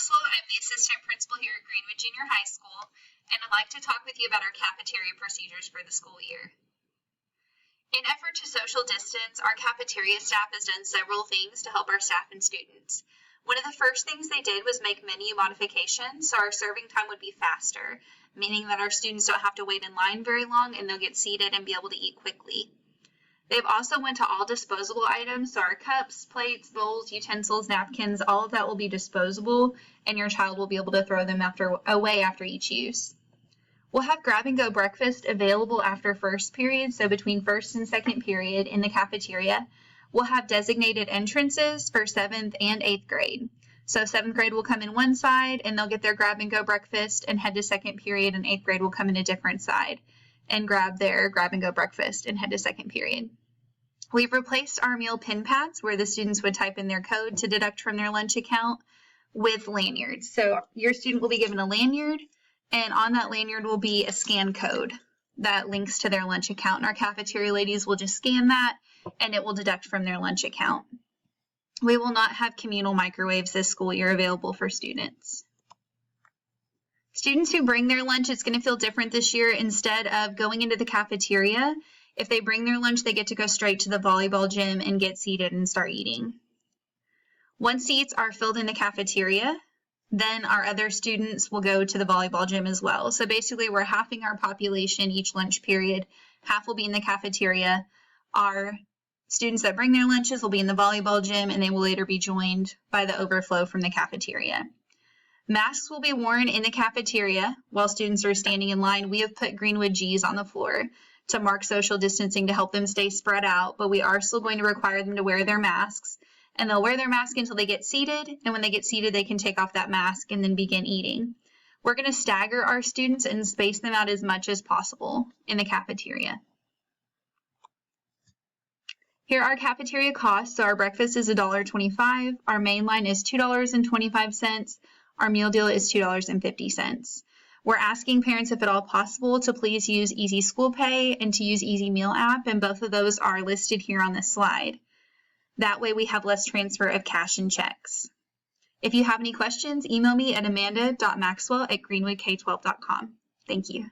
Maxwell. I'm the assistant principal here at Greenwood Junior High School, and I'd like to talk with you about our cafeteria procedures for the school year. In effort to social distance, our cafeteria staff has done several things to help our staff and students. One of the first things they did was make menu modifications so our serving time would be faster, meaning that our students don't have to wait in line very long and they'll get seated and be able to eat quickly. They've also went to all disposable items, so our cups, plates, bowls, utensils, napkins, all of that will be disposable, and your child will be able to throw them away after each use. We'll have grab-and-go breakfast available after first period, so between first and second period in the cafeteria. We'll have designated entrances for 7th and 8th grade. So 7th grade will come in one side, and they'll get their grab-and-go breakfast and head to second period, and 8th grade will come in a different side and grab their grab-and-go breakfast and head to second period. We've replaced our meal pin pads where the students would type in their code to deduct from their lunch account with lanyards. So your student will be given a lanyard, and on that lanyard will be a scan code that links to their lunch account. And our cafeteria ladies will just scan that, and it will deduct from their lunch account. We will not have communal microwaves this school year available for students. Students who bring their lunch, it's going to feel different this year. Instead of going into the cafeteria, if they bring their lunch, they get to go straight to the volleyball gym and get seated and start eating. Once seats are filled in the cafeteria, then our other students will go to the volleyball gym as well. So basically, we're halving our population each lunch period. Half will be in the cafeteria. Our students that bring their lunches will be in the volleyball gym, and they will later be joined by the overflow from the cafeteria. Masks will be worn in the cafeteria while students are standing in line. We have put Greenwood G's on the floor to mark social distancing to help them stay spread out, but we are still going to require them to wear their masks, and they'll wear their mask until they get seated, and when they get seated, they can take off that mask and then begin eating. We're going to stagger our students and space them out as much as possible in the cafeteria. Here are cafeteria costs. So our breakfast is $1.25, our main line is $2.25, our meal deal is $2.50. We're asking parents, if at all possible, to please use Easy School Pay and to use Easy Meal app, and both of those are listed here on this slide. That way we have less transfer of cash and checks. If you have any questions, email me at amanda.maxwell@greenwoodk12.com. Thank you.